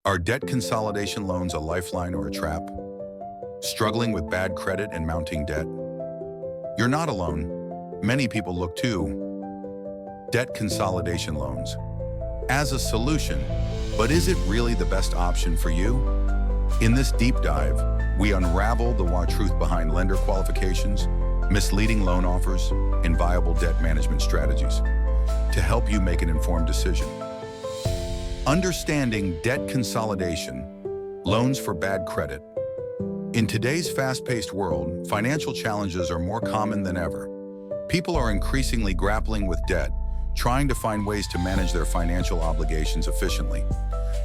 Are debt consolidation loans a lifeline or a trap? Struggling with bad credit and mounting debt? You're not alone. Many people look to debt consolidation loans as a solution, but is it really the best option for you? In this deep dive, we unravel the raw truth behind lender qualifications, misleading loan offers, and viable debt management strategies to help you make an informed decision. Understanding debt consolidation, loans for bad credit. In today's fast-paced world, financial challenges are more common than ever. People are increasingly grappling with debt, trying to find ways to manage their financial obligations efficiently.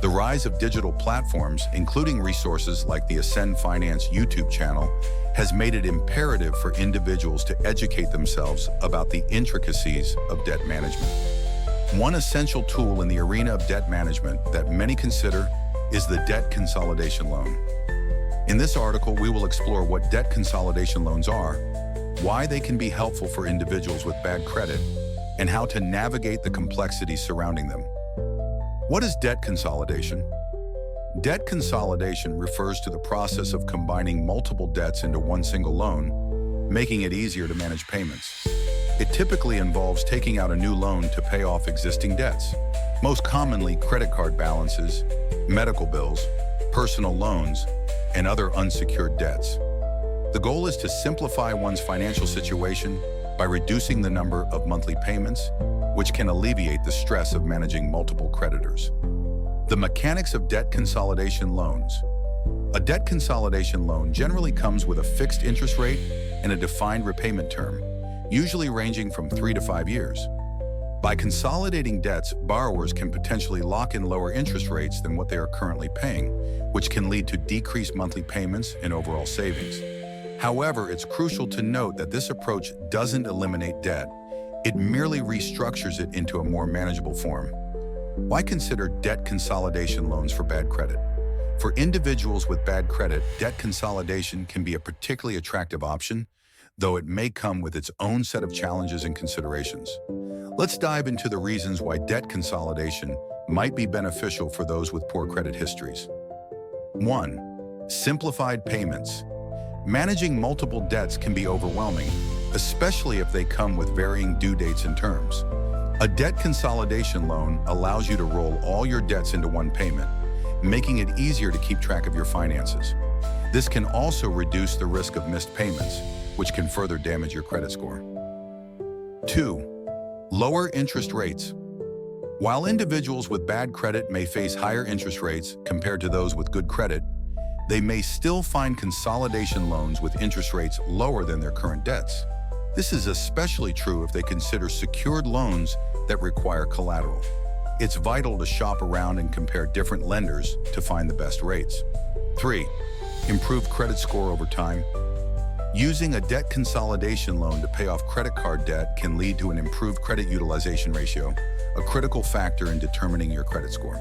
The rise of digital platforms, including resources like the Ascend Finance YouTube channel, has made it imperative for individuals to educate themselves about the intricacies of debt management. One essential tool in the arena of debt management that many consider is the debt consolidation loan. In this article, we will explore what debt consolidation loans are, why they can be helpful for individuals with bad credit, and how to navigate the complexities surrounding them. What is debt consolidation? Debt consolidation refers to the process of combining multiple debts into one single loan, making it easier to manage payments. It typically involves taking out a new loan to pay off existing debts, most commonly credit card balances, medical bills, personal loans, and other unsecured debts. The goal is to simplify one's financial situation by reducing the number of monthly payments, which can alleviate the stress of managing multiple creditors. The mechanics of debt consolidation loans. A debt consolidation loan generally comes with a fixed interest rate and a defined repayment term, usually ranging from 3 to 5 years. By consolidating debts, borrowers can potentially lock in lower interest rates than what they are currently paying, which can lead to decreased monthly payments and overall savings. However, it's crucial to note that this approach doesn't eliminate debt. It merely restructures it into a more manageable form. Why consider debt consolidation loans for bad credit? For individuals with bad credit, debt consolidation can be a particularly attractive option, though it may come with its own set of challenges and considerations. Let's dive into the reasons why debt consolidation might be beneficial for those with poor credit histories. 1. Simplified payments. Managing multiple debts can be overwhelming, especially if they come with varying due dates and terms. A debt consolidation loan allows you to roll all your debts into one payment, making it easier to keep track of your finances. This can also reduce the risk of missed payments, which can further damage your credit score. 2. Lower interest rates. While individuals with bad credit may face higher interest rates compared to those with good credit, they may still find consolidation loans with interest rates lower than their current debts. This is especially true if they consider secured loans that require collateral. It's vital to shop around and compare different lenders to find the best rates. 3. Improved credit score over time. Using a debt consolidation loan to pay off credit card debt can lead to an improved credit utilization ratio, a critical factor in determining your credit score.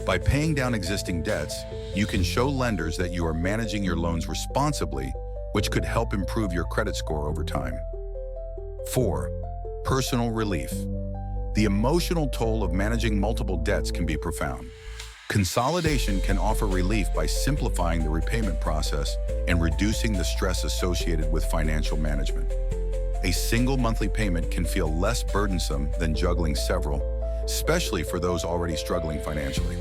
By paying down existing debts, you can show lenders that you are managing your loans responsibly, which could help improve your credit score over time. 4. Personal relief. The emotional toll of managing multiple debts can be profound. Consolidation can offer relief by simplifying the repayment process and reducing the stress associated with financial management. A single monthly payment can feel less burdensome than juggling several, especially for those already struggling financially.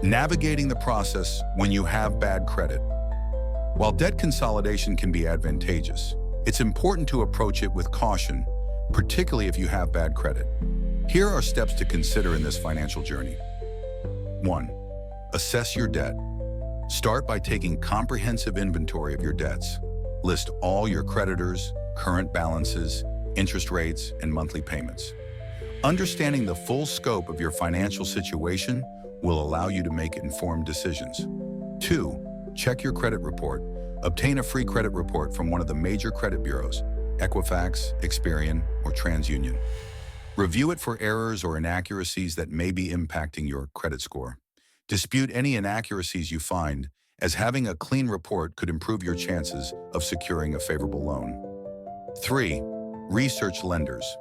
Navigating the process when you have bad credit. While debt consolidation can be advantageous, it's important to approach it with caution, particularly if you have bad credit. Here are steps to consider in this financial journey. 1. Assess your debt. Start by taking comprehensive inventory of your debts. List all your creditors, current balances, interest rates, and monthly payments. Understanding the full scope of your financial situation will allow you to make informed decisions. 2. Check your credit report. Obtain a free credit report from one of the major credit bureaus, Equifax, Experian, or TransUnion. Review it for errors or inaccuracies that may be impacting your credit score. Dispute any inaccuracies you find, as having a clean report could improve your chances of securing a favorable loan. 3. Research lenders.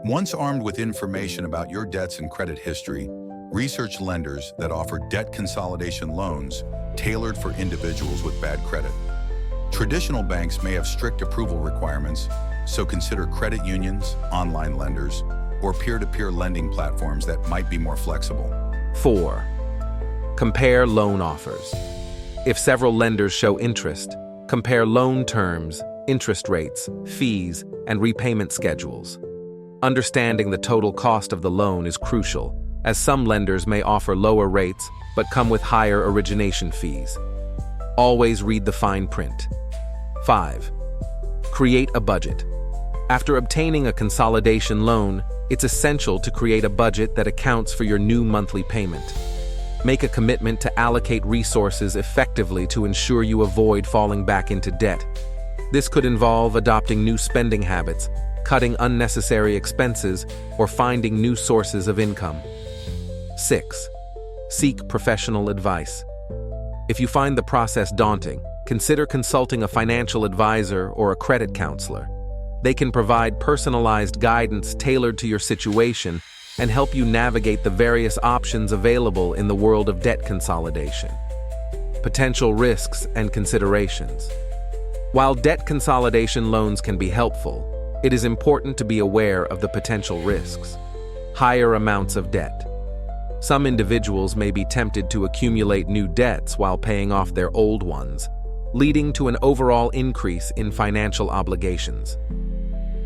Once armed with information about your debts and credit history, Research lenders that offer debt consolidation loans tailored for individuals with bad credit. Traditional banks may have strict approval requirements, so consider credit unions, online lenders, or peer-to-peer lending platforms that might be more flexible. 4. Compare loan offers. If several lenders show interest, compare loan terms, interest rates, fees, and repayment schedules. Understanding the total cost of the loan is crucial, as some lenders may offer lower rates but come with higher origination fees. Always read the fine print. 5. Create a budget. After obtaining a consolidation loan, it's essential to create a budget that accounts for your new monthly payment. Make a commitment to allocate resources effectively to ensure you avoid falling back into debt. This could involve adopting new spending habits, cutting unnecessary expenses, or finding new sources of income. 6. Seek professional advice. If you find the process daunting, consider consulting a financial advisor or a credit counselor. They can provide personalized guidance tailored to your situation and help you navigate the various options available in the world of debt consolidation. Potential risks and considerations. While debt consolidation loans can be helpful, it is important to be aware of the potential risks. Higher amounts of debt. Some individuals may be tempted to accumulate new debts while paying off their old ones, leading to an overall increase in financial obligations.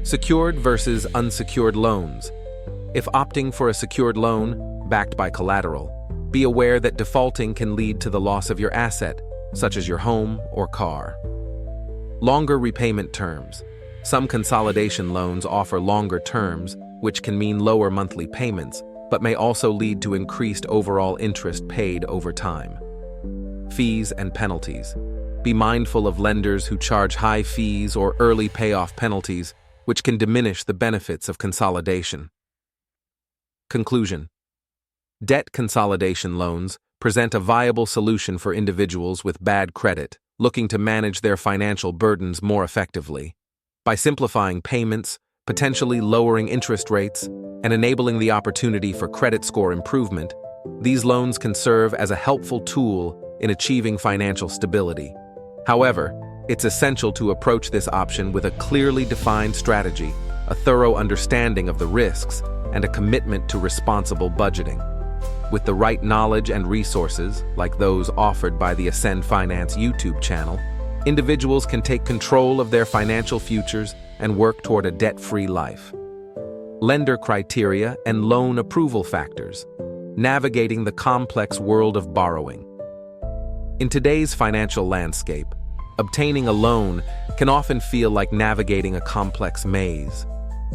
Secured versus unsecured loans. If opting for a secured loan, backed by collateral, be aware that defaulting can lead to the loss of your asset, such as your home or car. Longer repayment terms. Some consolidation loans offer longer terms, which can mean lower monthly payments, but may also lead to increased overall interest paid over time. Fees and penalties. Be mindful of lenders who charge high fees or early payoff penalties, which can diminish the benefits of consolidation. Conclusion. Debt consolidation loans present a viable solution for individuals with bad credit looking to manage their financial burdens more effectively. By simplifying payments, potentially lowering interest rates, and enabling the opportunity for credit score improvement, these loans can serve as a helpful tool in achieving financial stability. However, it's essential to approach this option with a clearly defined strategy, a thorough understanding of the risks, and a commitment to responsible budgeting. With the right knowledge and resources, like those offered by the Ascend Finance YouTube channel, individuals can take control of their financial futures and work toward a debt-free life. Lender criteria and loan approval factors. Navigating the complex world of borrowing. In today's financial landscape, obtaining a loan can often feel like navigating a complex maze.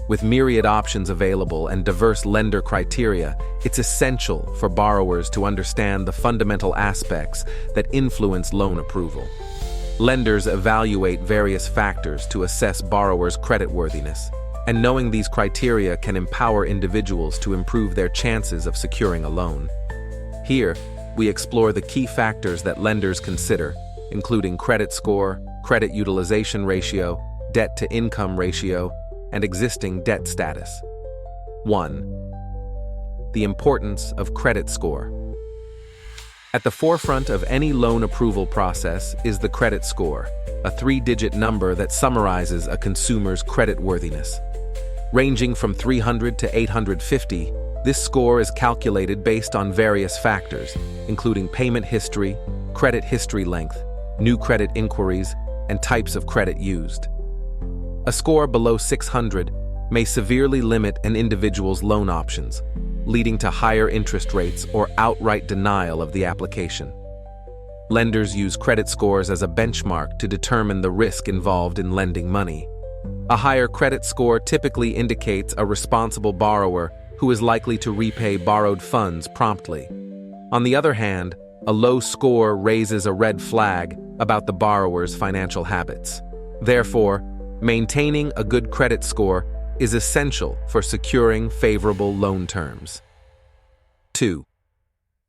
With myriad options available and diverse lender criteria, it's essential for borrowers to understand the fundamental aspects that influence loan approval. Lenders evaluate various factors to assess borrowers' creditworthiness, and knowing these criteria can empower individuals to improve their chances of securing a loan. Here, we explore the key factors that lenders consider, including credit score, credit utilization ratio, debt-to-income ratio, and existing debt status. 1. The importance of credit score. At the forefront of any loan approval process is the credit score, a 3-digit number that summarizes a consumer's creditworthiness. Ranging from 300 to 850, this score is calculated based on various factors, including payment history, credit history length, new credit inquiries, and types of credit used. A score below 600 may severely limit an individual's loan options, leading to higher interest rates or outright denial of the application. Lenders use credit scores as a benchmark to determine the risk involved in lending money. A higher credit score typically indicates a responsible borrower who is likely to repay borrowed funds promptly. On the other hand, a low score raises a red flag about the borrower's financial habits. Therefore, maintaining a good credit score is essential for securing favorable loan terms. 2.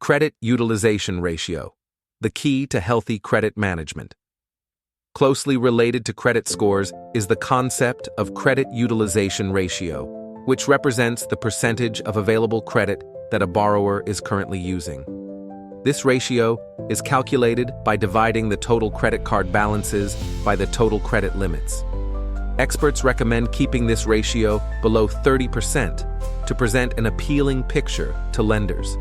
Credit utilization ratio, the key to healthy credit management. Closely related to credit scores is the concept of credit utilization ratio, which represents the percentage of available credit that a borrower is currently using. This ratio is calculated by dividing the total credit card balances by the total credit limits. Experts recommend keeping this ratio below 30% to present an appealing picture to lenders.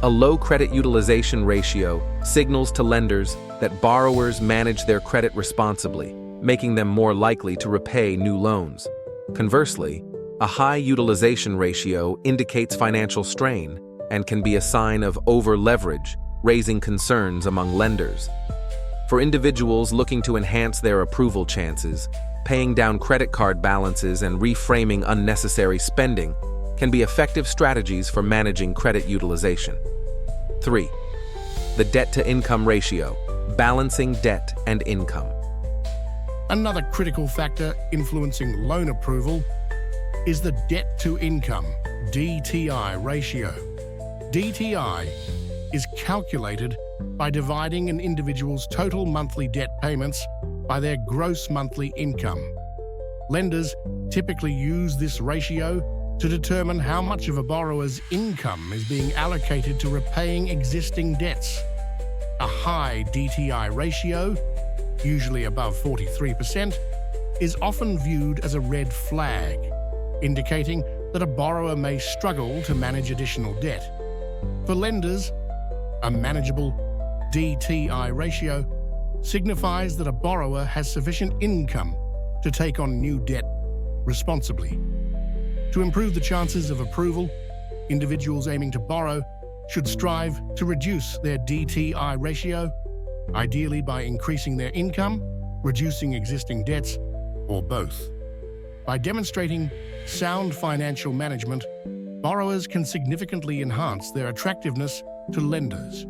A low credit utilization ratio signals to lenders that borrowers manage their credit responsibly, making them more likely to repay new loans. Conversely, a high utilization ratio indicates financial strain and can be a sign of over-leverage, raising concerns among lenders. For individuals looking to enhance their approval chances, paying down credit card balances and reframing unnecessary spending can be effective strategies for managing credit utilization. 3. The debt-to-income ratio, balancing debt and income. Another critical factor influencing loan approval is the debt-to-income (DTI) ratio. DTI is calculated by dividing an individual's total monthly debt payments by their gross monthly income. Lenders typically use this ratio to determine how much of a borrower's income is being allocated to repaying existing debts. A high DTI ratio, usually above 43%, is often viewed as a red flag, indicating that a borrower may struggle to manage additional debt. For lenders, a manageable DTI ratio signifies that a borrower has sufficient income to take on new debt responsibly. To improve the chances of approval, individuals aiming to borrow should strive to reduce their DTI ratio, ideally by increasing their income, reducing existing debts, or both. By demonstrating sound financial management, borrowers can significantly enhance their attractiveness to lenders.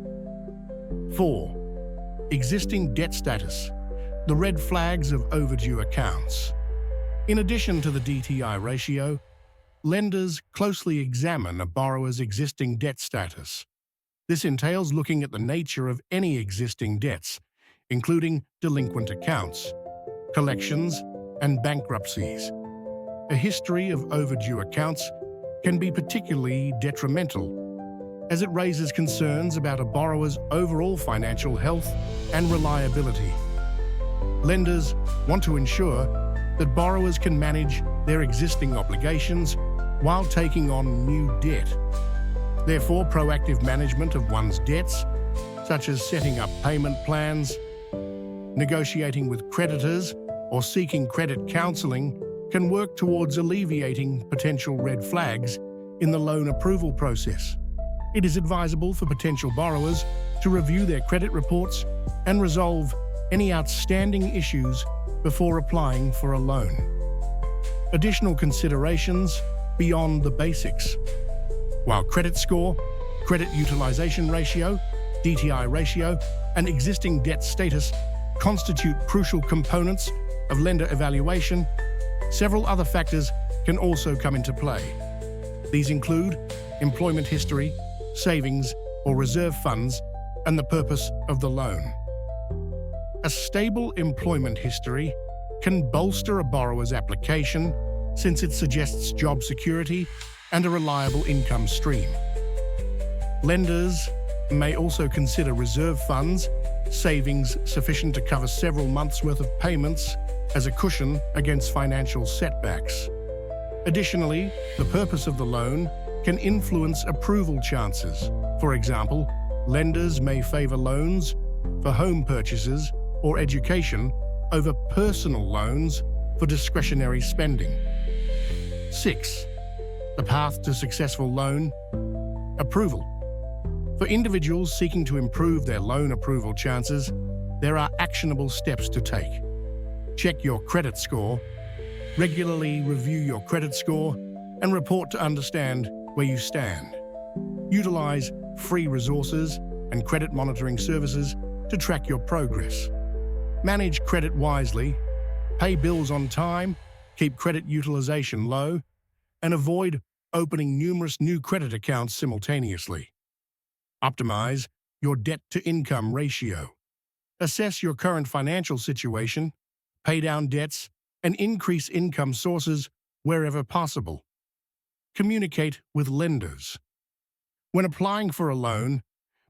4. Existing debt status, the red flags of overdue accounts. In addition to the DTI ratio, lenders closely examine a borrower's existing debt status. This entails looking at the nature of any existing debts, including delinquent accounts, collections, and bankruptcies. A history of overdue accounts can be particularly detrimental, as it raises concerns about a borrower's overall financial health and reliability. Lenders want to ensure that borrowers can manage their existing obligations while taking on new debt. Therefore, proactive management of one's debts, such as setting up payment plans, negotiating with creditors, or seeking credit counseling, can work towards alleviating potential red flags in the loan approval process. It is advisable for potential borrowers to review their credit reports and resolve any outstanding issues before applying for a loan. Additional considerations beyond the basics. While credit score, credit utilization ratio, DTI ratio, and existing debt status constitute crucial components of lender evaluation, several other factors can also come into play. These include employment history, savings or reserve funds, and the purpose of the loan. A stable employment history can bolster a borrower's application since it suggests job security and a reliable income stream. Lenders may also consider reserve funds, savings sufficient to cover several months' worth of payments, as a cushion against financial setbacks. Additionally, the purpose of the loan can influence approval chances. For example, lenders may favor loans for home purchases or education over personal loans for discretionary spending. 6. The path to successful loan approval. For individuals seeking to improve their loan approval chances, there are actionable steps to take. Check your credit score, regularly review your credit score, and report to understand where you stand. Utilize free resources and credit monitoring services to track your progress. Manage credit wisely, pay bills on time, keep credit utilization low, and avoid opening numerous new credit accounts simultaneously. Optimize your debt-to-income ratio. Assess your current financial situation, pay down debts, and increase income sources wherever possible. Communicate with lenders. When applying for a loan,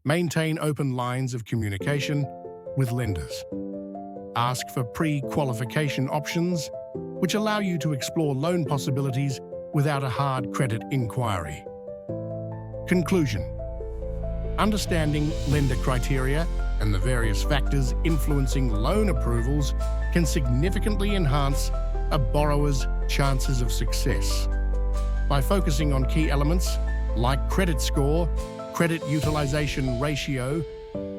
maintain open lines of communication with lenders. Ask for pre-qualification options, which allow you to explore loan possibilities without a hard credit inquiry. Conclusion: understanding lender criteria and the various factors influencing loan approvals can significantly enhance a borrower's chances of success. By focusing on key elements like credit score, credit utilization ratio,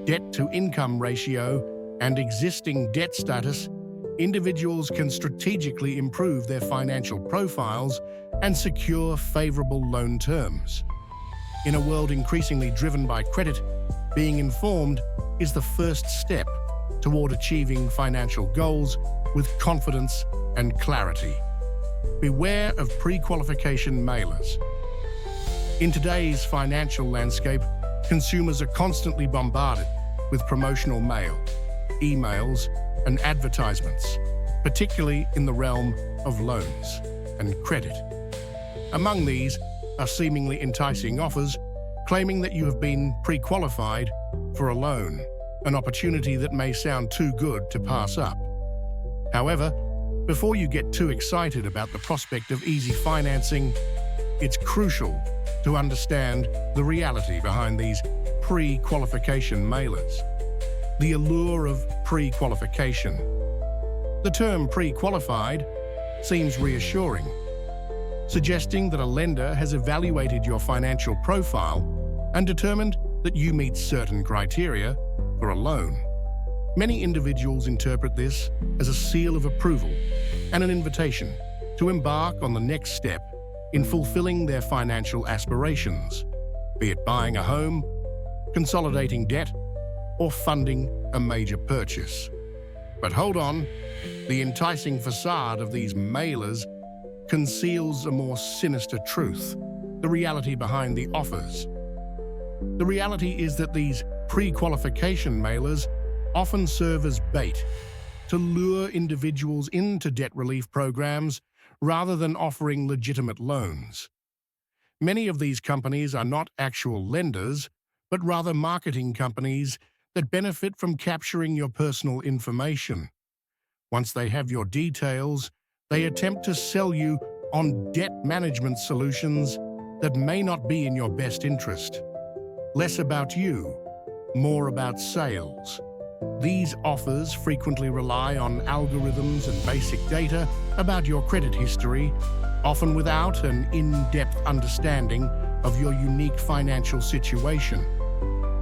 debt-to-income ratio, and existing debt status, individuals can strategically improve their financial profiles and secure favorable loan terms. In a world increasingly driven by credit, being informed is the first step toward achieving financial goals with confidence and clarity. Beware of pre-qualification mailers. In today's financial landscape, consumers are constantly bombarded with promotional mail, emails, and advertisements, particularly in the realm of loans and credit. Among these are seemingly enticing offers claiming that you have been pre-qualified for a loan, an opportunity that may sound too good to pass up. However, before you get too excited about the prospect of easy financing, it's crucial to understand the reality behind these pre-qualification mailers. The allure of pre-qualification. The term pre-qualified seems reassuring, suggesting that a lender has evaluated your financial profile and determined that you meet certain criteria for a loan. Many individuals interpret this as a seal of approval and an invitation to embark on the next step in fulfilling their financial aspirations, be it buying a home, consolidating debt, or funding a major purchase. But hold on, the enticing facade of these mailers conceals a more sinister truth, the reality behind the offers. The reality is that these pre-qualification mailers often serve as bait to lure individuals into debt relief programs rather than offering legitimate loans. Many of these companies are not actual lenders, but rather marketing companies that benefit from capturing your personal information. Once they have your details, they attempt to sell you on debt management solutions that may not be in your best interest. Less about you, more about sales. These offers frequently rely on algorithms and basic data about your credit history, often without an in-depth understanding of your unique financial situation.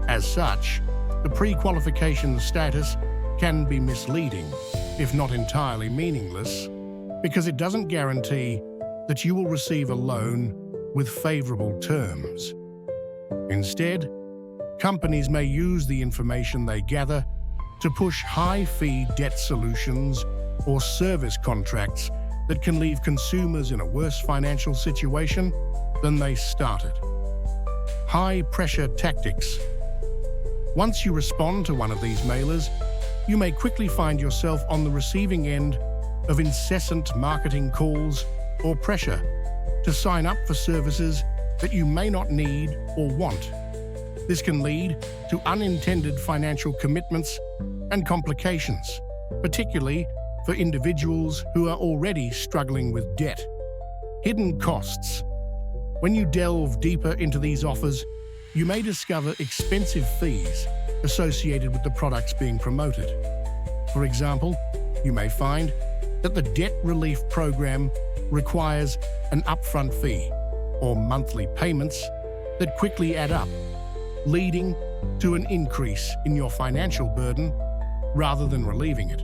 As such, the pre-qualification status can be misleading, if not entirely meaningless, because it doesn't guarantee that you will receive a loan with favorable terms. Instead, companies may use the information they gather to push high-fee debt solutions or service contracts that can leave consumers in a worse financial situation than they started. High-pressure tactics. Once you respond to one of these mailers, you may quickly find yourself on the receiving end of incessant marketing calls or pressure to sign up for services that you may not need or want. This can lead to unintended financial commitments and complications, particularly for individuals who are already struggling with debt. Hidden costs. When you delve deeper into these offers, you may discover expensive fees associated with the products being promoted. For example, you may find that the debt relief program requires an upfront fee or monthly payments that quickly add up, leading to an increase in your financial burden rather than relieving it.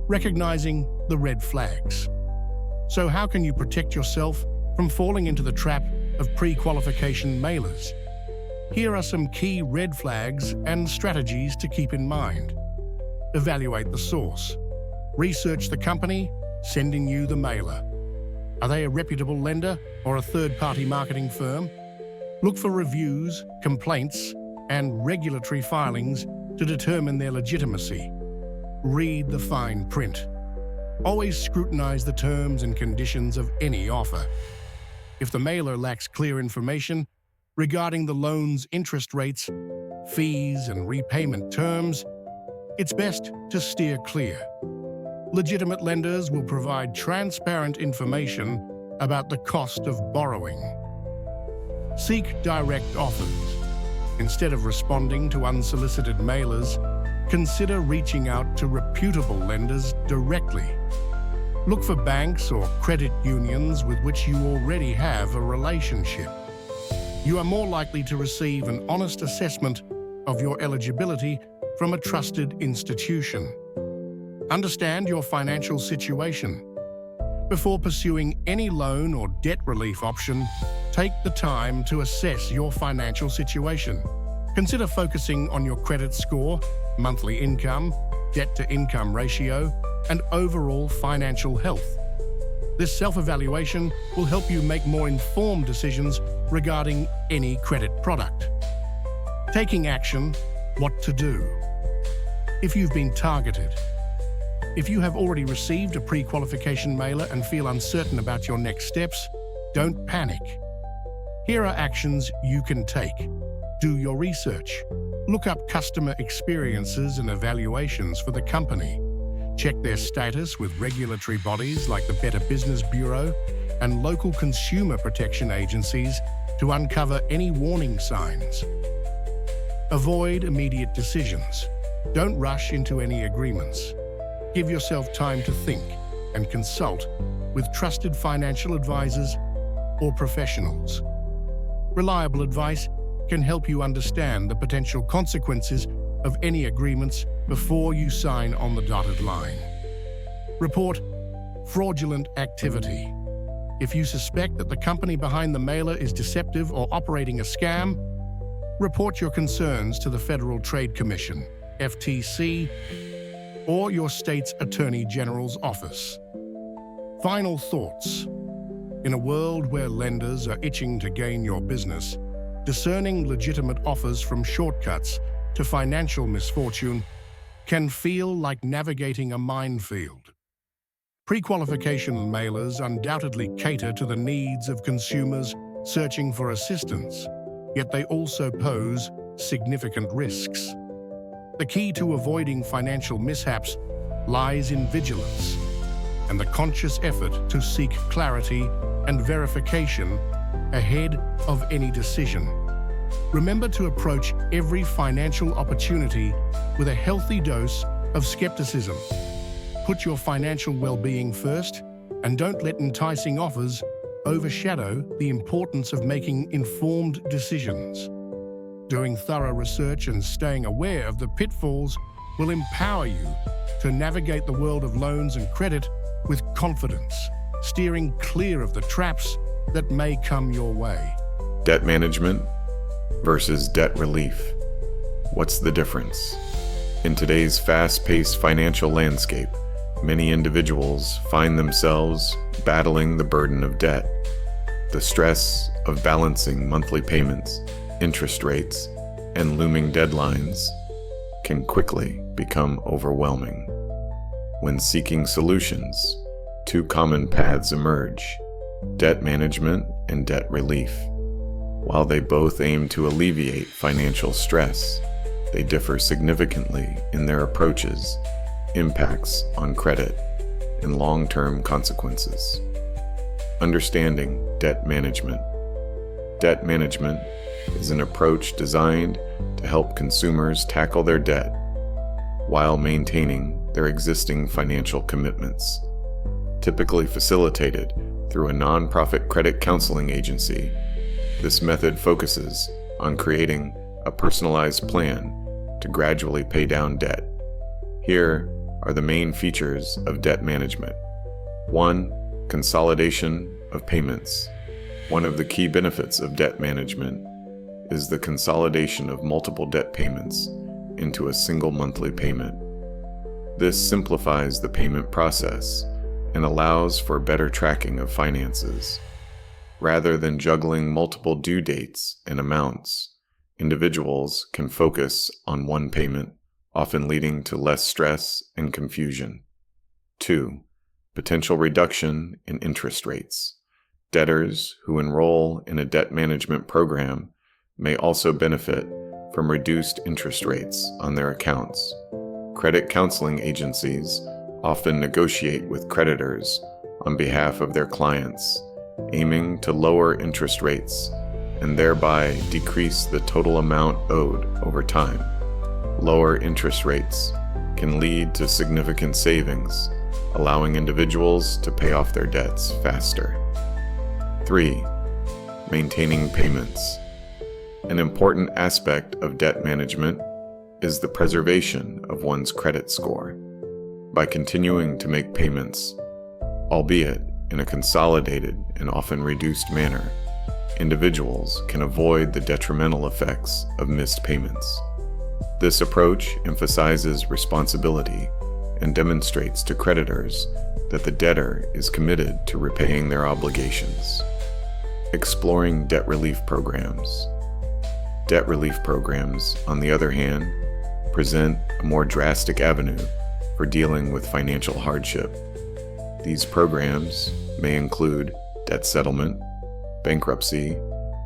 Recognizing the red flags. So how can you protect yourself from falling into the trap of pre-qualification mailers? Here are some key red flags and strategies to keep in mind. Evaluate the source. Research the company sending you the mailer. Are they a reputable lender or a third-party marketing firm? Look for reviews, complaints, and regulatory filings to determine their legitimacy. Read the fine print. Always scrutinize the terms and conditions of any offer. If the mailer lacks clear information, Regarding the loan's interest rates, fees, and repayment terms, it's best to steer clear. Legitimate lenders will provide transparent information about the cost of borrowing. Seek direct offers. Instead of responding to unsolicited mailers, consider reaching out to reputable lenders directly. Look for banks or credit unions with which you already have a relationship. You are more likely to receive an honest assessment of your eligibility from a trusted institution. Understand your financial situation. Before pursuing any loan or debt relief option, take the time to assess your financial situation. Consider focusing on your credit score, monthly income, debt-to-income ratio, and overall financial health. This self-evaluation will help you make more informed decisions regarding any credit product. Taking action, what to do. If you've been targeted, if you have already received a pre-qualification mailer and feel uncertain about your next steps, don't panic. Here are actions you can take. Do your research. Look up customer experiences and evaluations for the company. Check their status with regulatory bodies like the Better Business Bureau and local consumer protection agencies to uncover any warning signs. Avoid immediate decisions. Don't rush into any agreements. Give yourself time to think and consult with trusted financial advisors or professionals. Reliable advice can help you understand the potential consequences of any agreements before you sign on the dotted line. Report fraudulent activity. If you suspect that the company behind the mailer is deceptive or operating a scam, report your concerns to the Federal Trade Commission, FTC, or your state's Attorney General's office. Final thoughts. In a world where lenders are itching to gain your business, discerning legitimate offers from shortcuts to financial misfortune can feel like navigating a minefield. Pre-qualification mailers undoubtedly cater to the needs of consumers searching for assistance, yet they also pose significant risks. The key to avoiding financial mishaps lies in vigilance and the conscious effort to seek clarity and verification ahead of any decision. Remember to approach every financial opportunity with a healthy dose of skepticism. Put your financial well-being first, and don't let enticing offers overshadow the importance of making informed decisions. Doing thorough research and staying aware of the pitfalls will empower you to navigate the world of loans and credit with confidence, steering clear of the traps that may come your way. Debt management versus debt relief. What's the difference? In today's fast-paced financial landscape, many individuals find themselves battling the burden of debt. The stress of balancing monthly payments, interest rates, and looming deadlines can quickly become overwhelming. When seeking solutions, two common paths emerge: debt management and debt relief. While they both aim to alleviate financial stress, they differ significantly in their approaches, impacts on credit, and long-term consequences. Understanding debt management. Debt management is an approach designed to help consumers tackle their debt while maintaining their existing financial commitments. Typically facilitated through a nonprofit credit counseling agency, this method focuses on creating a personalized plan to gradually pay down debt. Here are the main features of debt management. 1. Consolidation of payments. One of the key benefits of debt management is the consolidation of multiple debt payments into a single monthly payment. This simplifies the payment process and allows for better tracking of finances. Rather than juggling multiple due dates and amounts, individuals can focus on one payment, often leading to less stress and confusion. 2. Potential reduction in interest rates. Debtors who enroll in a debt management program may also benefit from reduced interest rates on their accounts. Credit counseling agencies often negotiate with creditors on behalf of their clients, aiming to lower interest rates and thereby decrease the total amount owed over time. Lower interest rates can lead to significant savings, allowing individuals to pay off their debts faster. 3. Maintaining payments. An important aspect of debt management is the preservation of one's credit score. By continuing to make payments, albeit in a consolidated and often reduced manner, individuals can avoid the detrimental effects of missed payments. This approach emphasizes responsibility and demonstrates to creditors that the debtor is committed to repaying their obligations. Exploring debt relief programs. Debt relief programs, on the other hand, present a more drastic avenue for dealing with financial hardship. These programs may include debt settlement, bankruptcy,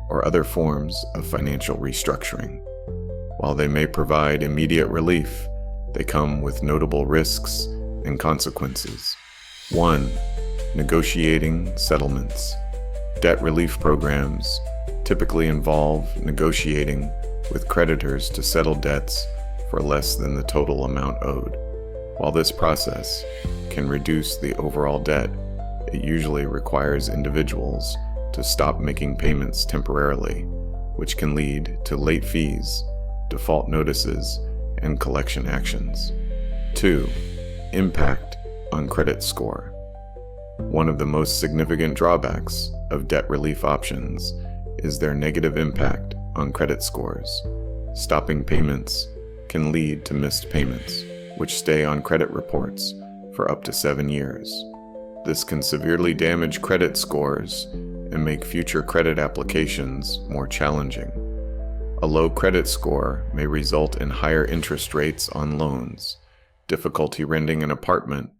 or other forms of financial restructuring. While they may provide immediate relief, they come with notable risks and consequences. 1. Negotiating settlements. Debt relief programs typically involve negotiating with creditors to settle debts for less than the total amount owed. While this process can reduce the overall debt, it usually requires individuals to stop making payments temporarily, which can lead to late fees, default notices, and collection actions. 2. Impact on credit score. One of the most significant drawbacks of debt relief options is their negative impact on credit scores. Stopping payments can lead to missed payments, which stay on credit reports for up to 7 years. This can severely damage credit scores and make future credit applications more challenging. A low credit score may result in higher interest rates on loans, difficulty renting an apartment,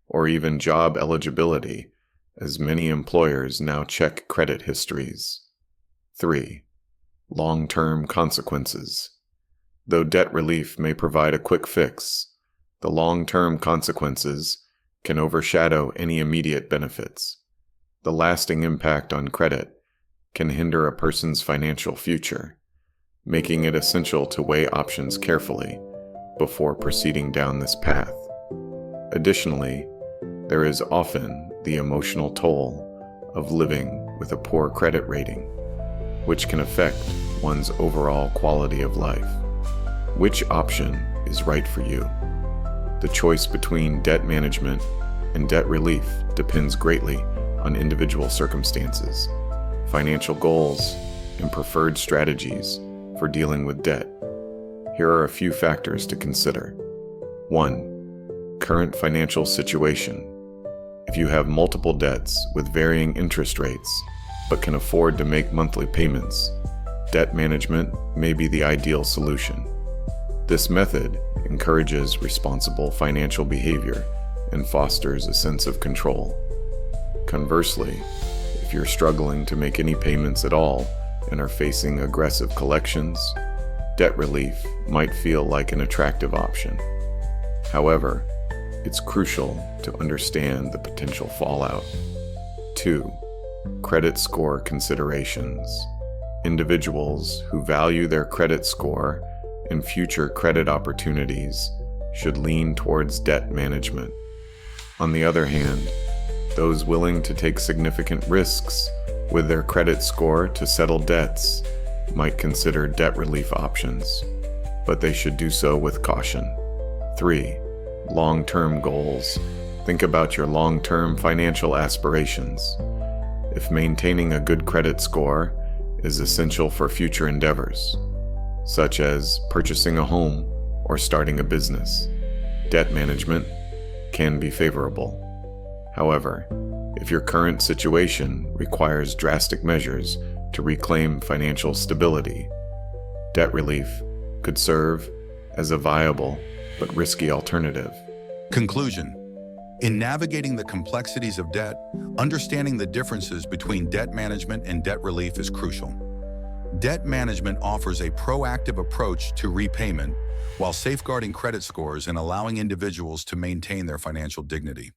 or even job eligibility, as many employers now check credit histories. 3. Long-term consequences. Though debt relief may provide a quick fix, the long-term consequences can overshadow any immediate benefits. The lasting impact on credit can hinder a person's financial future, making it essential to weigh options carefully before proceeding down this path. Additionally, there is often the emotional toll of living with a poor credit rating, which can affect one's overall quality of life. Which option is right for you? The choice between debt management and debt relief depends greatly on individual circumstances, financial goals, and preferred strategies for dealing with debt. Here are a few factors to consider. 1. Current financial situation. If you have multiple debts with varying interest rates, but can afford to make monthly payments, debt management may be the ideal solution. This method encourages responsible financial behavior and fosters a sense of control. Conversely, if you're struggling to make any payments at all and are facing aggressive collections, debt relief might feel like an attractive option. However, it's crucial to understand the potential fallout. 2. Credit score considerations. Individuals who value their credit score and future credit opportunities should lean towards debt management. On the other hand, those willing to take significant risks with their credit score to settle debts might consider debt relief options, but they should do so with caution. 3. Long-term goals. Think about your long-term financial aspirations. If maintaining a good credit score is essential for future endeavors, such as purchasing a home or starting a business, debt management can be favorable. However, if your current situation requires drastic measures to reclaim financial stability, debt relief could serve as a viable but risky alternative. Conclusion. In navigating the complexities of debt, understanding the differences between debt management and debt relief is crucial. Debt management offers a proactive approach to repayment while safeguarding credit scores and allowing individuals to maintain their financial dignity.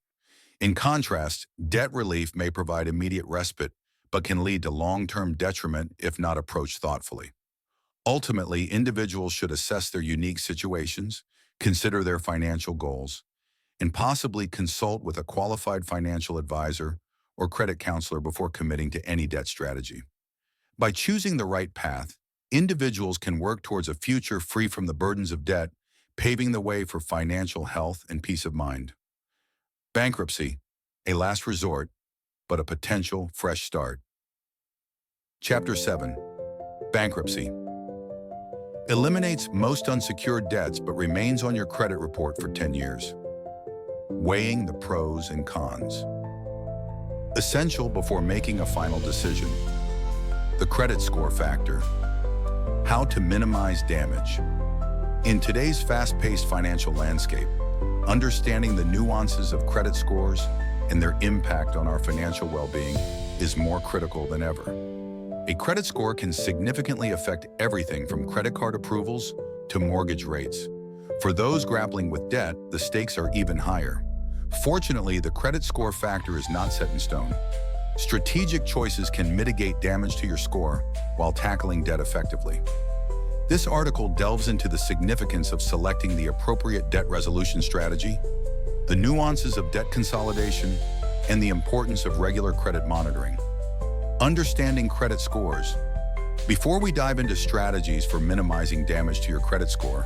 In contrast, debt relief may provide immediate respite, but can lead to long-term detriment if not approached thoughtfully. Ultimately, individuals should assess their unique situations, consider their financial goals, and possibly consult with a qualified financial advisor or credit counselor before committing to any debt strategy. By choosing the right path, individuals can work towards a future free from the burdens of debt, paving the way for financial health and peace of mind. Bankruptcy, a last resort, but a potential fresh start. Chapter 7. Bankruptcy. Eliminates most unsecured debts but remains on your credit report for 10 years. Weighing the pros and cons. Essential before making a final decision. The credit score factor. How to minimize damage. In today's fast-paced financial landscape, understanding the nuances of credit scores and their impact on our financial well-being is more critical than ever. A credit score can significantly affect everything from credit card approvals to mortgage rates. For those grappling with debt, the stakes are even higher. Fortunately, the credit score factor is not set in stone. Strategic choices can mitigate damage to your score while tackling debt effectively. This article delves into the significance of selecting the appropriate debt resolution strategy, the nuances of debt consolidation, and the importance of regular credit monitoring. Understanding credit scores. Before we dive into strategies for minimizing damage to your credit score,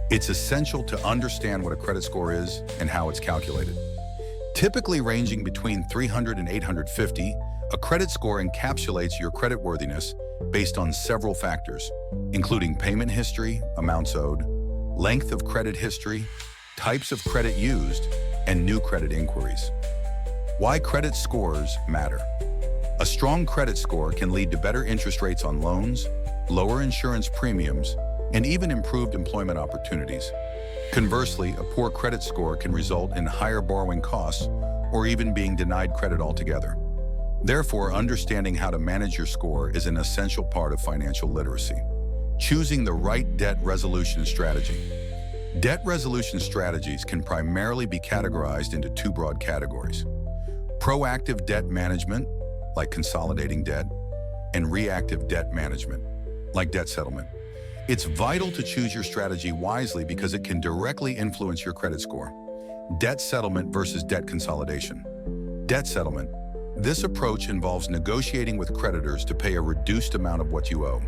it's essential to understand what a credit score is and how it's calculated. Typically ranging between 300 and 850, a credit score encapsulates your creditworthiness based on several factors, including payment history, amounts owed, length of credit history, types of credit used, and new credit inquiries. Why credit scores matter. A strong credit score can lead to better interest rates on loans, lower insurance premiums, and even improved employment opportunities. Conversely, a poor credit score can result in higher borrowing costs or even being denied credit altogether. Therefore, understanding how to manage your score is an essential part of financial literacy. Choosing the right debt resolution strategy. Debt resolution strategies can primarily be categorized into two broad categories: proactive debt management, like consolidating debt, and reactive debt management, like debt settlement. It's vital to choose your strategy wisely because it can directly influence your credit score. Debt settlement versus debt consolidation. Debt settlement. This approach involves negotiating with creditors to pay a reduced amount of what you owe.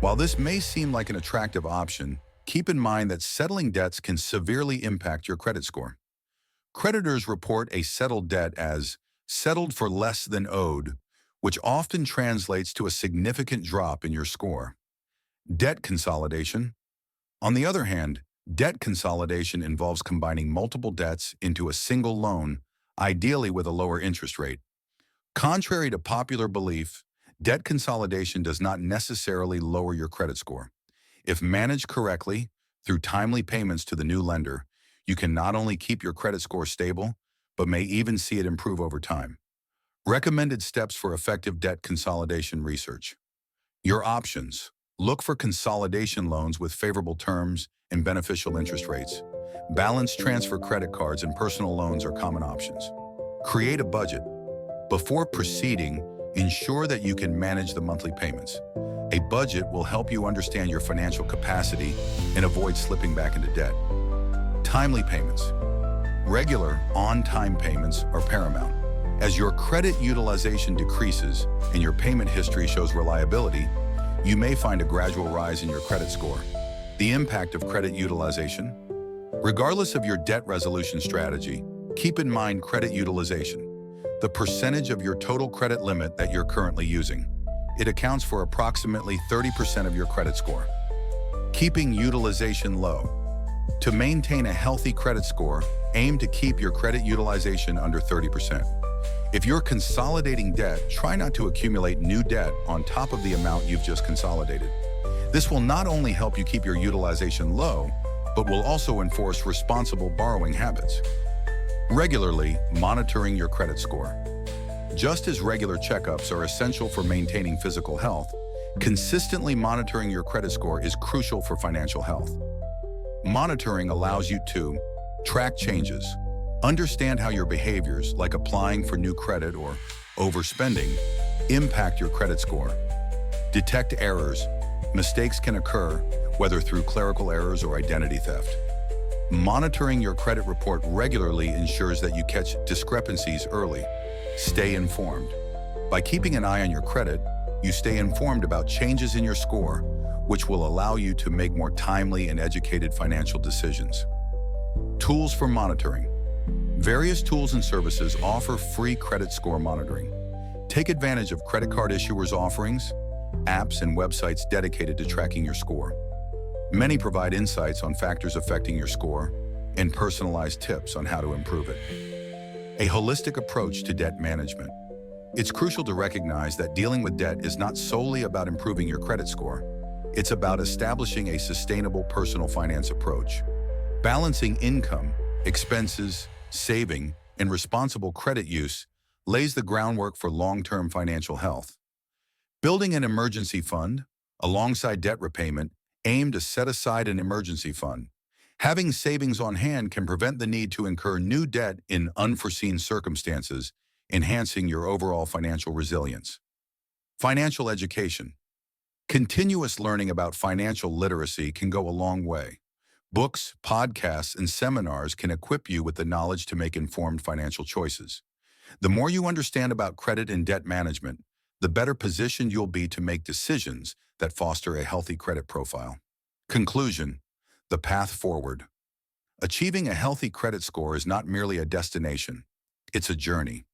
While this may seem like an attractive option, keep in mind that settling debts can severely impact your credit score. Creditors report a settled debt as settled for less than owed, which often translates to a significant drop in your score. Debt consolidation. On the other hand, debt consolidation involves combining multiple debts into a single loan, ideally with a lower interest rate. Contrary to popular belief, debt consolidation does not necessarily lower your credit score. If managed correctly, through timely payments to the new lender, you can not only keep your credit score stable, but may even see it improve over time. Recommended steps for effective debt consolidation research. Your options. Look for consolidation loans with favorable terms and beneficial interest rates. Balance transfer credit cards and personal loans are common options. Create a budget. Before proceeding, ensure that you can manage the monthly payments. A budget will help you understand your financial capacity and avoid slipping back into debt. Timely payments. Regular, on-time payments are paramount. As your credit utilization decreases and your payment history shows reliability, you may find a gradual rise in your credit score. The impact of credit utilization. Regardless of your debt resolution strategy, keep in mind credit utilization, the percentage of your total credit limit that you're currently using. It accounts for approximately 30% of your credit score. Keeping utilization low. To maintain a healthy credit score, aim to keep your credit utilization under 30%. If you're consolidating debt, try not to accumulate new debt on top of the amount you've just consolidated. This will not only help you keep your utilization low, but will also enforce responsible borrowing habits. Regularly monitoring your credit score. Just as regular checkups are essential for maintaining physical health, Consistently monitoring your credit score is crucial for financial health. Monitoring allows you to track changes, understand how your behaviors, like applying for new credit or overspending, impact your credit score, detect errors. Mistakes can occur, whether through clerical errors or identity theft. Monitoring your credit report regularly ensures that you catch discrepancies early. Stay informed. By keeping an eye on your credit, you stay informed about changes in your score, which will allow you to make more timely and educated financial decisions. Tools for monitoring. Various tools and services offer free credit score monitoring. Take advantage of credit card issuers' offerings, apps, and websites dedicated to tracking your score. Many provide insights on factors affecting your score and personalized tips on how to improve it. A holistic approach to debt management. It's crucial to recognize that dealing with debt is not solely about improving your credit score. It's about establishing a sustainable personal finance approach. Balancing income, expenses, saving, and responsible credit use lays the groundwork for long-term financial health. Building an emergency fund, alongside debt repayment, aim to set aside an emergency fund. Having savings on hand can prevent the need to incur new debt in unforeseen circumstances, enhancing your overall financial resilience. Financial education. Continuous learning about financial literacy can go a long way. Books, podcasts, and seminars can equip you with the knowledge to make informed financial choices. The more you understand about credit and debt management, the better positioned you'll be to make decisions that foster a healthy credit profile. Conclusion: the path forward. Achieving a healthy credit score is not merely a destination, it's a journey.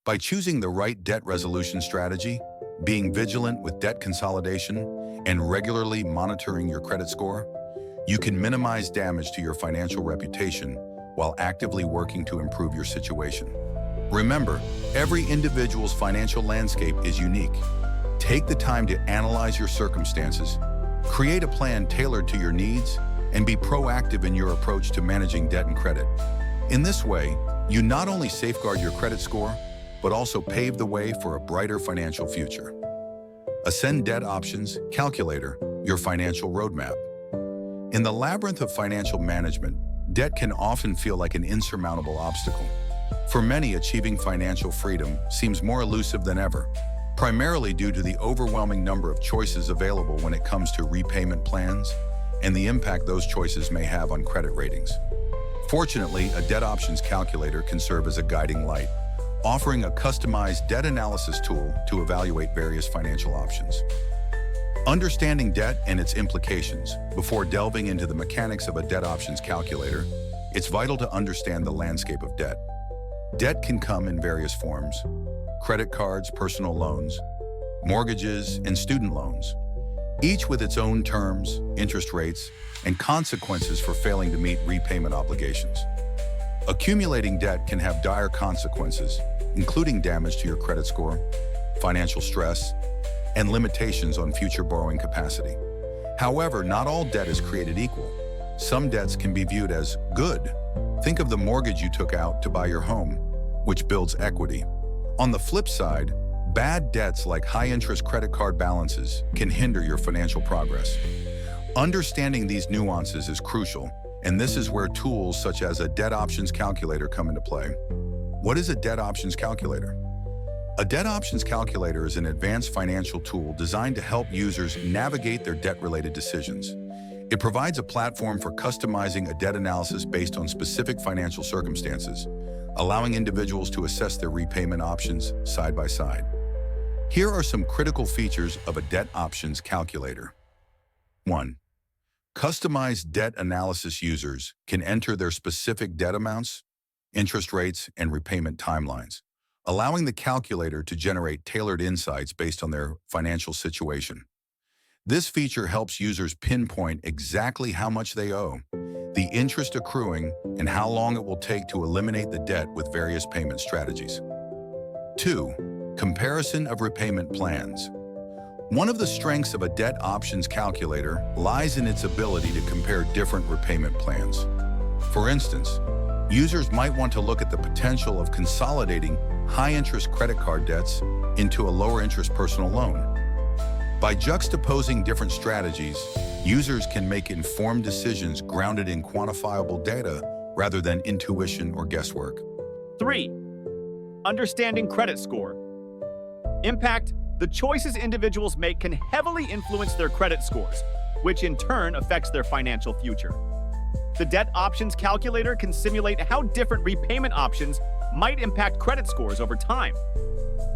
By choosing the right debt resolution strategy, being vigilant with debt consolidation, and regularly monitoring your credit score, you can minimize damage to your financial reputation while actively working to improve your situation. Remember, every individual's financial landscape is unique. Take the time to analyze your circumstances, create a plan tailored to your needs, and be proactive in your approach to managing debt and credit. In this way, you not only safeguard your credit score, but also pave the way for a brighter financial future. Ascend Debt Options Calculator, your financial roadmap. In the labyrinth of financial management, debt can often feel like an insurmountable obstacle. For many, achieving financial freedom seems more elusive than ever, primarily due to the overwhelming number of choices available when it comes to repayment plans and the impact those choices may have on credit ratings. Fortunately, a debt options calculator can serve as a guiding light, offering a customized debt analysis tool to evaluate various financial options. Understanding debt and its implications. Before delving into the mechanics of a debt options calculator, it's vital to understand the landscape of debt. Debt can come in various forms: credit cards, personal loans, mortgages, and student loans, each with its own terms, interest rates, and consequences for failing to meet repayment obligations. Accumulating debt can have dire consequences, including damage to your credit score, financial stress, and limitations on future borrowing capacity. However, not all debt is created equal. Some debts can be viewed as good. Think of the mortgage you took out to buy your home, which builds equity. On the flip side, bad debts like high-interest credit card balances can hinder your financial progress. Understanding these nuances is crucial, and this is where tools such as a debt options calculator come into play. What is a debt options calculator? A debt options calculator is an advanced financial tool designed to help users navigate their debt-related decisions. It provides a platform for customizing a debt analysis based on specific financial circumstances, allowing individuals to assess their repayment options side by side. Here are some critical features of a debt options calculator. 1. Customized debt analysis. Users can enter their specific debt amounts, interest rates, and repayment timelines, allowing the calculator to generate tailored insights based on their financial situation. This feature helps users pinpoint exactly how much they owe, the interest accruing, and how long it will take to eliminate the debt with various payment strategies. 2. Comparison of repayment plans. One of the strengths of a debt options calculator lies in its ability to compare different repayment plans. For instance, users might want to look at the potential of consolidating high-interest credit card debts into a lower-interest personal loan. By juxtaposing different strategies, users can make informed decisions grounded in quantifiable data rather than intuition or guesswork. 3. Understanding credit score. Impact. The choices individuals make can heavily influence their credit scores, which in turn affects their financial future. The debt options calculator can simulate how different repayment options might impact credit scores over time.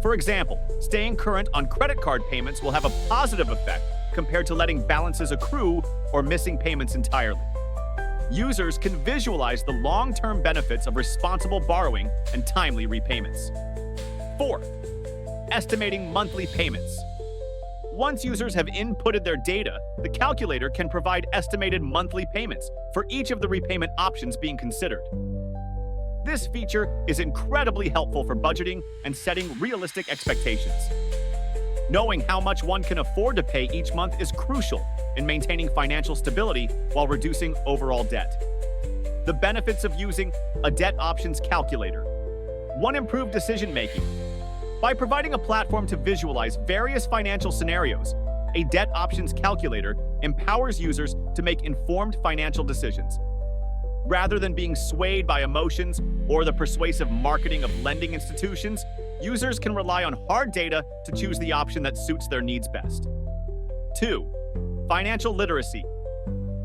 For example, staying current on credit card payments will have a positive effect compared to letting balances accrue or missing payments entirely. Users can visualize the long-term benefits of responsible borrowing and timely repayments. 4. Estimating monthly payments. Once users have inputted their data, the calculator can provide estimated monthly payments for each of the repayment options being considered. This feature is incredibly helpful for budgeting and setting realistic expectations. Knowing how much one can afford to pay each month is crucial in maintaining financial stability while reducing overall debt. The benefits of using a debt options calculator. 1. Improved decision-making. By providing a platform to visualize various financial scenarios, a debt options calculator empowers users to make informed financial decisions. Rather than being swayed by emotions or the persuasive marketing of lending institutions, users can rely on hard data to choose the option that suits their needs best. 2. Financial literacy.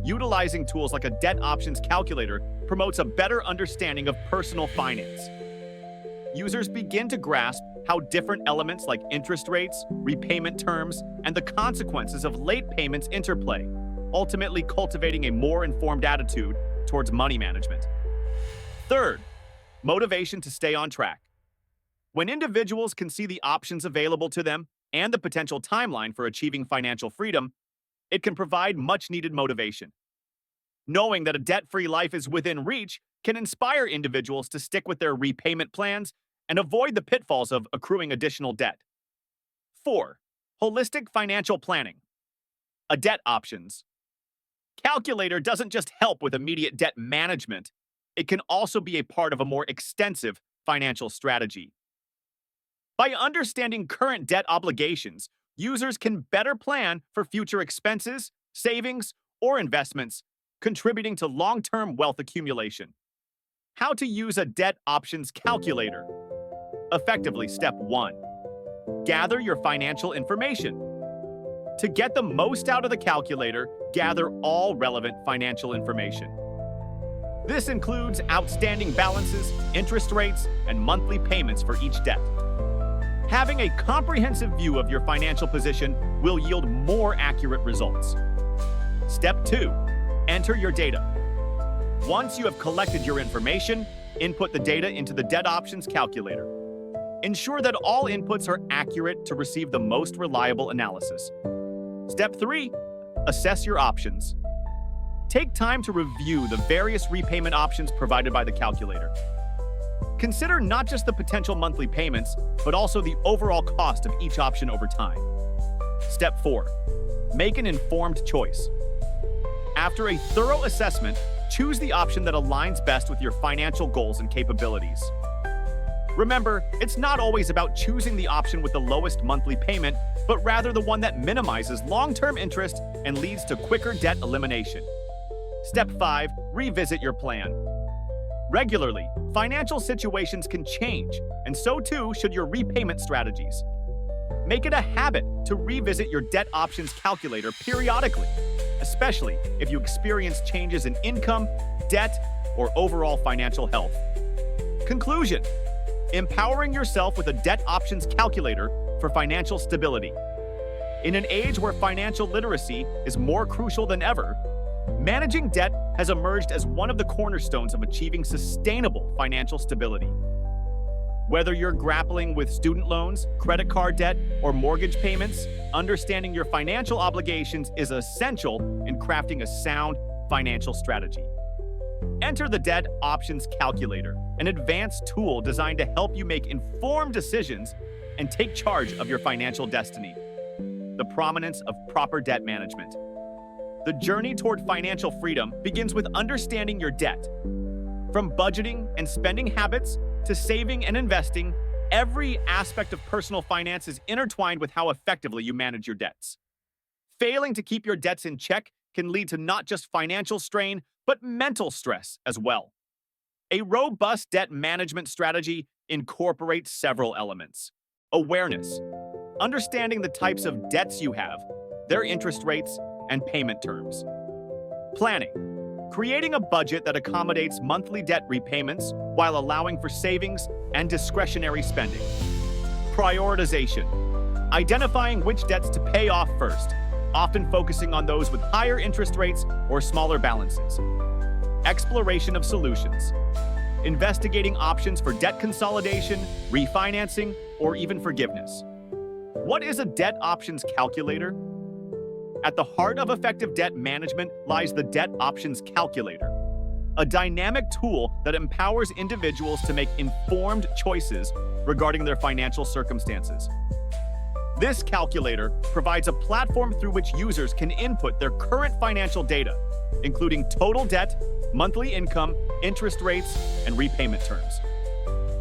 Utilizing tools like a debt options calculator promotes a better understanding of personal finance. Users begin to grasp how different elements like interest rates, repayment terms, and the consequences of late payments interplay, ultimately cultivating a more informed attitude towards money management. 3. Motivation to stay on track. When individuals can see the options available to them and the potential timeline for achieving financial freedom, it can provide much-needed motivation. Knowing that a debt-free life is within reach can inspire individuals to stick with their repayment plans and avoid the pitfalls of accruing additional debt. 4. Holistic financial planning. A debt options calculator doesn't just help with immediate debt management, it can also be a part of a more extensive financial strategy. By understanding current debt obligations, users can better plan for future expenses, savings, or investments, contributing to long-term wealth accumulation. How to use a debt options calculator. Effectively, step 1. Gather your financial information. To get the most out of the calculator, gather all relevant financial information. This includes outstanding balances, interest rates, and monthly payments for each debt. Having a comprehensive view of your financial position will yield more accurate results. Step 2. Enter your data. Once you have collected your information, input the data into the debt options calculator. Ensure that all inputs are accurate to receive the most reliable analysis. Step 3. Assess your options. Take time to review the various repayment options provided by the calculator. Consider not just the potential monthly payments, but also the overall cost of each option over time. Step 4. Make an informed choice. After a thorough assessment, choose the option that aligns best with your financial goals and capabilities. Remember, it's not always about choosing the option with the lowest monthly payment, but rather the one that minimizes long-term interest and leads to quicker debt elimination. Step 5. Revisit your plan. Regularly, financial situations can change, and so too should your repayment strategies. Make it a habit to revisit your debt options calculator periodically, especially if you experience changes in income, debt, or overall financial health. Conclusion: empowering yourself with a debt options calculator for financial stability. In an age where financial literacy is more crucial than ever, managing debt has emerged as one of the cornerstones of achieving sustainable financial stability. Whether you're grappling with student loans, credit card debt, or mortgage payments, understanding your financial obligations is essential in crafting a sound financial strategy. Enter the Debt Options Calculator, an advanced tool designed to help you make informed decisions and take charge of your financial destiny. The prominence of proper debt management. The journey toward financial freedom begins with understanding your debt. From budgeting and spending habits to saving and investing, every aspect of personal finance is intertwined with how effectively you manage your debts. Failing to keep your debts in check can lead to not just financial strain, but mental stress as well. A robust debt management strategy incorporates several elements. Awareness, understanding the types of debts you have, their interest rates, and payment terms. Planning, creating a budget that accommodates monthly debt repayments while allowing for savings and discretionary spending. Prioritization, identifying which debts to pay off first, often focusing on those with higher interest rates or smaller balances. Exploration of solutions, investigating options for debt consolidation, refinancing, or even forgiveness. What is a debt options calculator? At the heart of effective debt management lies the Debt Options Calculator, a dynamic tool that empowers individuals to make informed choices regarding their financial circumstances. This calculator provides a platform through which users can input their current financial data, including total debt, monthly income, interest rates, and repayment terms.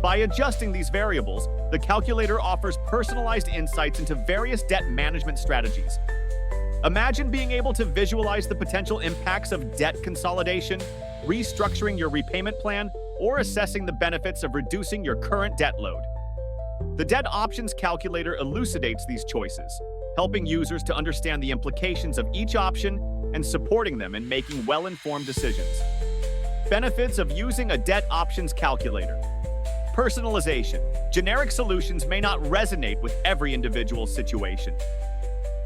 By adjusting these variables, the calculator offers personalized insights into various debt management strategies. Imagine being able to visualize the potential impacts of debt consolidation, restructuring your repayment plan, or assessing the benefits of reducing your current debt load. The Debt Options Calculator elucidates these choices, helping users to understand the implications of each option and supporting them in making well-informed decisions. Benefits of using a Debt Options Calculator. Personalization. Generic solutions may not resonate with every individual's situation.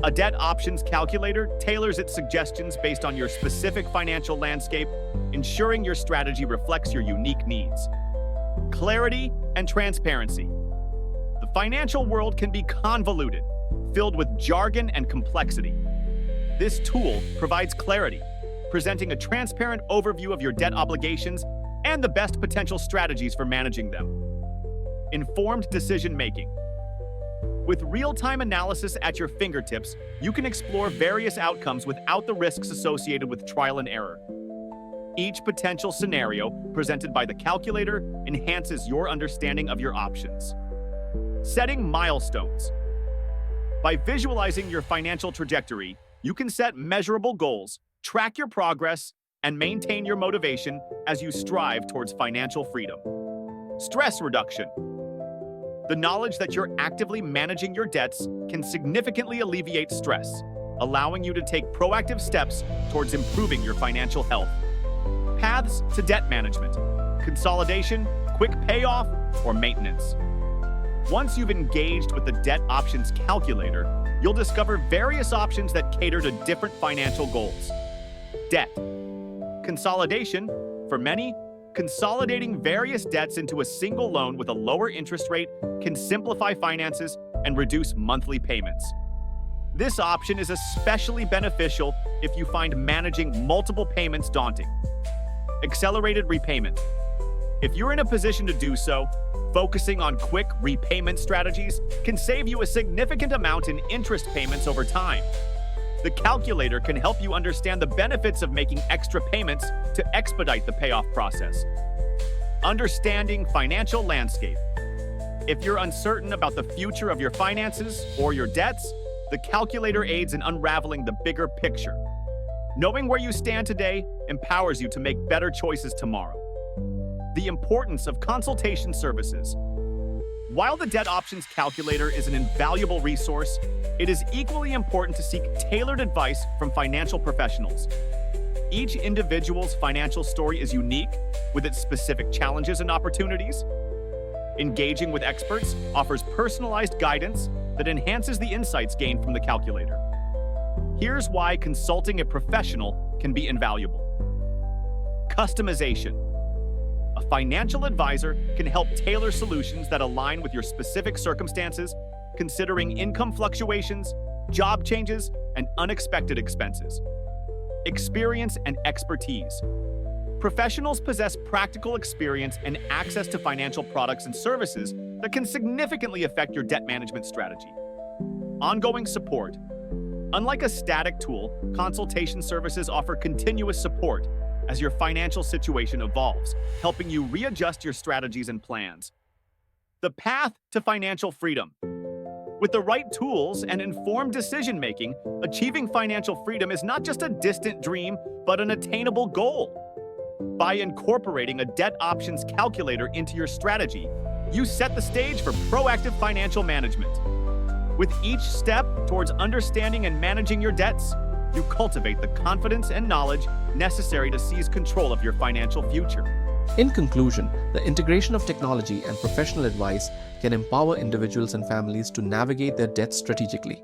A debt options calculator tailors its suggestions based on your specific financial landscape, ensuring your strategy reflects your unique needs. Clarity and transparency. The financial world can be convoluted, filled with jargon and complexity. This tool provides clarity, presenting a transparent overview of your debt obligations and the best potential strategies for managing them. Informed decision-making. With real-time analysis at your fingertips, you can explore various outcomes without the risks associated with trial and error. Each potential scenario presented by the calculator enhances your understanding of your options. Setting milestones. By visualizing your financial trajectory, you can set measurable goals, track your progress, and maintain your motivation as you strive towards financial freedom. Stress reduction. The knowledge that you're actively managing your debts can significantly alleviate stress, allowing you to take proactive steps towards improving your financial health. Paths to debt management: consolidation, quick payoff, or maintenance. Once you've engaged with the Debt Options Calculator, you'll discover various options that cater to different financial goals. Debt. Consolidation. For many, consolidating various debts into a single loan with a lower interest rate can simplify finances and reduce monthly payments. This option is especially beneficial if you find managing multiple payments daunting. Accelerated repayment. If you're in a position to do so, focusing on quick repayment strategies can save you a significant amount in interest payments over time. The calculator can help you understand the benefits of making extra payments to expedite the payoff process. Understanding financial landscape. If you're uncertain about the future of your finances or your debts, the calculator aids in unraveling the bigger picture. Knowing where you stand today empowers you to make better choices tomorrow. The importance of consultation services. While the Debt Options Calculator is an invaluable resource, it is equally important to seek tailored advice from financial professionals. Each individual's financial story is unique, with its specific challenges and opportunities. Engaging with experts offers personalized guidance that enhances the insights gained from the calculator. Here's why consulting a professional can be invaluable. Customization. A financial advisor can help tailor solutions that align with your specific circumstances, considering income fluctuations, job changes, and unexpected expenses. Experience and expertise. Professionals possess practical experience and access to financial products and services that can significantly affect your debt management strategy. Ongoing support. Unlike a static tool, consultation services offer continuous support as your financial situation evolves, helping you readjust your strategies and plans. The path to financial freedom. With the right tools and informed decision-making, achieving financial freedom is not just a distant dream, but an attainable goal. By incorporating a debt options calculator into your strategy, you set the stage for proactive financial management. With each step towards understanding and managing your debts, you cultivate the confidence and knowledge necessary to seize control of your financial future. In conclusion, the integration of technology and professional advice can empower individuals and families to navigate their debts strategically.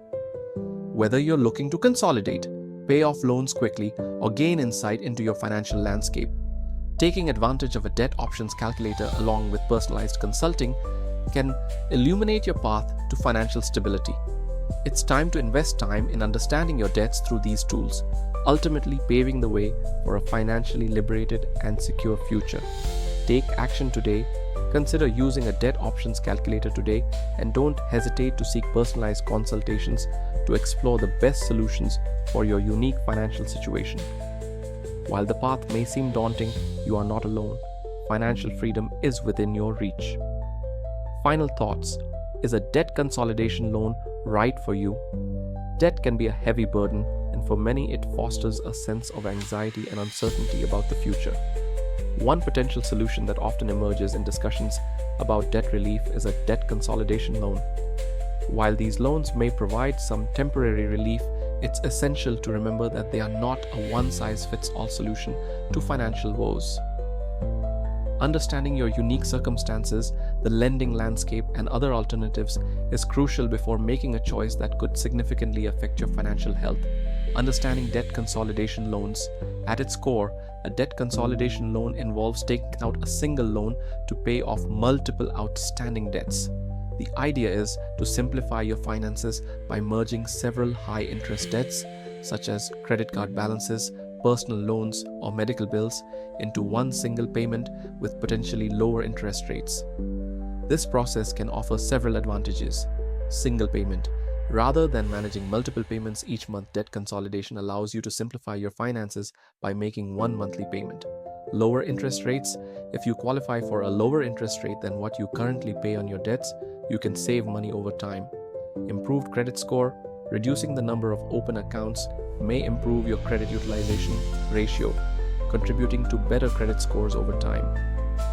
Whether you're looking to consolidate, pay off loans quickly, or gain insight into your financial landscape, taking advantage of a debt options calculator along with personalized consulting can illuminate your path to financial stability. It's time to invest time in understanding your debts through these tools, ultimately paving the way for a financially liberated and secure future. Take action today, consider using a debt options calculator today, and don't hesitate to seek personalized consultations to explore the best solutions for your unique financial situation. While the path may seem daunting, you are not alone. Financial freedom is within your reach. Final thoughts. Is a debt consolidation loan right for you? Debt can be a heavy burden, and for many it fosters a sense of anxiety and uncertainty about the future. One potential solution that often emerges in discussions about debt relief is a debt consolidation loan. While these loans may provide some temporary relief, it's essential to remember that they are not a one-size-fits-all solution to financial woes. Understanding your unique circumstances, the lending landscape, and other alternatives is crucial before making a choice that could significantly affect your financial health. Understanding debt consolidation loans. At its core, a debt consolidation loan involves taking out a single loan to pay off multiple outstanding debts. The idea is to simplify your finances by merging several high-interest debts, such as credit card balances, personal loans, or medical bills, into one single payment with potentially lower interest rates. This process can offer several advantages. Single payment. Rather than managing multiple payments each month, debt consolidation allows you to simplify your finances by making one monthly payment. Lower interest rates. If you qualify for a lower interest rate than what you currently pay on your debts, you can save money over time. Improved credit score. Reducing the number of open accounts may improve your credit utilization ratio, contributing to better credit scores over time.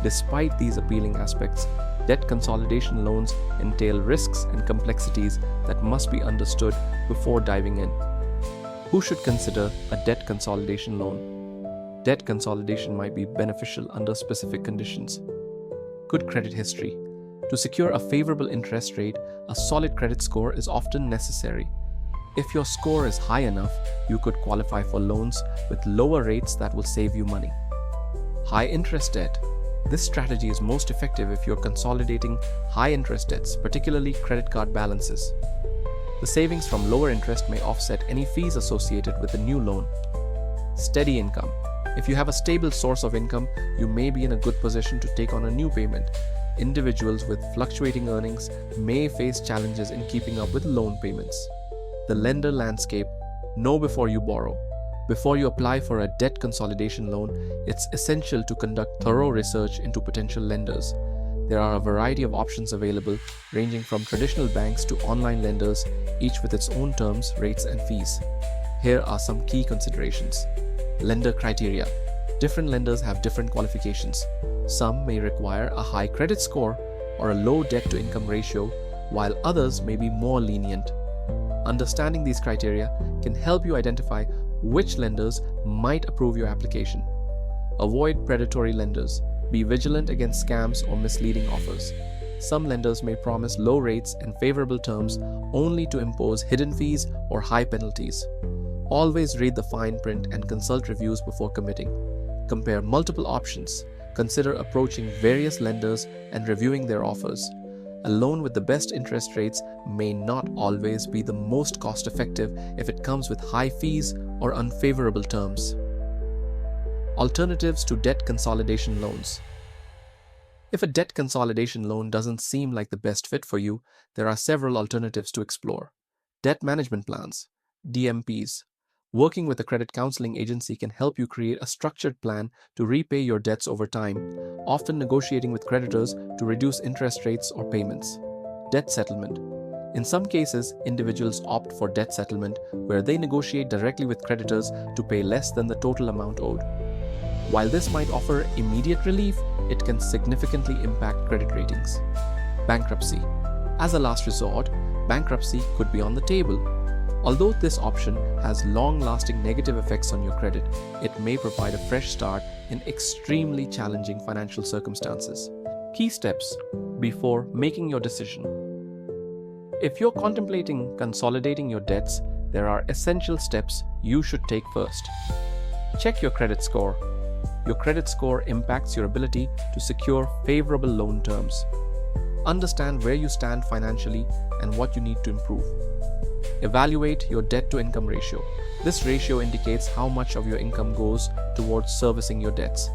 Despite these appealing aspects, debt consolidation loans entail risks and complexities that must be understood before diving in. Who should consider a debt consolidation loan? Debt consolidation might be beneficial under specific conditions. Good credit history. To secure a favorable interest rate, a solid credit score is often necessary. If your score is high enough, you could qualify for loans with lower rates that will save you money. High interest debt. This strategy is most effective if you're consolidating high interest debts, particularly credit card balances. The savings from lower interest may offset any fees associated with the new loan. Steady income. If you have a stable source of income, you may be in a good position to take on a new payment. Individuals with fluctuating earnings may face challenges in keeping up with loan payments. The lender landscape. Know before you borrow. Before you apply for a debt consolidation loan, it's essential to conduct thorough research into potential lenders. There are a variety of options available, ranging from traditional banks to online lenders, each with its own terms, rates, and fees. Here are some key considerations. Lender criteria. Different lenders have different qualifications. Some may require a high credit score or a low debt-to-income ratio, while others may be more lenient. Understanding these criteria can help you identify which lenders might approve your application. Avoid predatory lenders. Be vigilant against scams or misleading offers. Some lenders may promise low rates and favorable terms only to impose hidden fees or high penalties. Always read the fine print and consult reviews before committing. Compare multiple options. Consider approaching various lenders and reviewing their offers. A loan with the best interest rates may not always be the most cost-effective if it comes with high fees or unfavorable terms. Alternatives to debt consolidation loans. If a debt consolidation loan doesn't seem like the best fit for you, there are several alternatives to explore. Debt management plans, DMPs. Working with a credit counseling agency can help you create a structured plan to repay your debts over time, often negotiating with creditors to reduce interest rates or payments. Debt settlement. In some cases, individuals opt for debt settlement where they negotiate directly with creditors to pay less than the total amount owed. While this might offer immediate relief, it can significantly impact credit ratings. Bankruptcy. As a last resort, bankruptcy could be on the table. Although this option has long-lasting negative effects on your credit, it may provide a fresh start in extremely challenging financial circumstances. Key steps before making your decision. If you're contemplating consolidating your debts, there are essential steps you should take first. Check your credit score. Your credit score impacts your ability to secure favorable loan terms. Understand where you stand financially and what you need to improve. Evaluate your debt-to-income ratio. This ratio indicates how much of your income goes towards servicing your debts.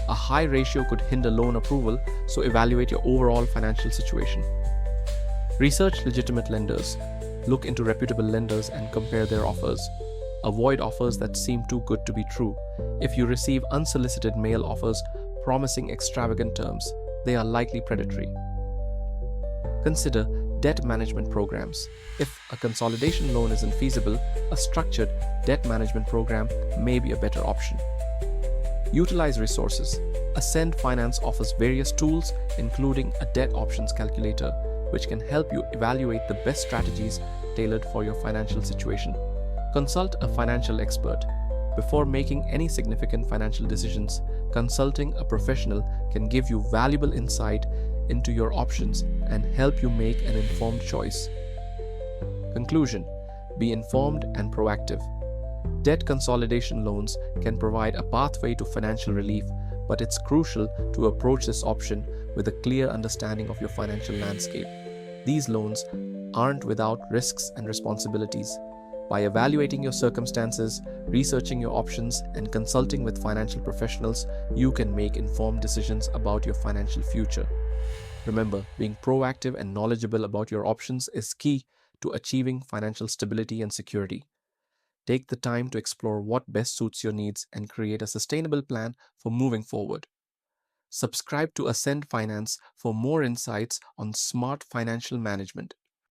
A high ratio could hinder loan approval, so evaluate your overall financial situation. Research legitimate lenders. Look into reputable lenders and compare their offers. Avoid offers that seem too good to be true. If you receive unsolicited mail offers promising extravagant terms, they are likely predatory. Consider debt management programs. If a consolidation loan isn't feasible, a structured debt management program may be a better option. Utilize resources. Ascend Finance offers various tools, including a debt options calculator, which can help you evaluate the best strategies tailored for your financial situation. Consult a financial expert. Before making any significant financial decisions, consulting a professional can give you valuable insight into your options and help you make an informed choice. Conclusion: be informed and proactive. Debt consolidation loans can provide a pathway to financial relief, but it's crucial to approach this option with a clear understanding of your financial landscape. These loans aren't without risks and responsibilities. By evaluating your circumstances, researching your options, and consulting with financial professionals, you can make informed decisions about your financial future. Remember, being proactive and knowledgeable about your options is key to achieving financial stability and security. Take the time to explore what best suits your needs and create a sustainable plan for moving forward. Subscribe to Ascend Finance for more insights on smart financial management.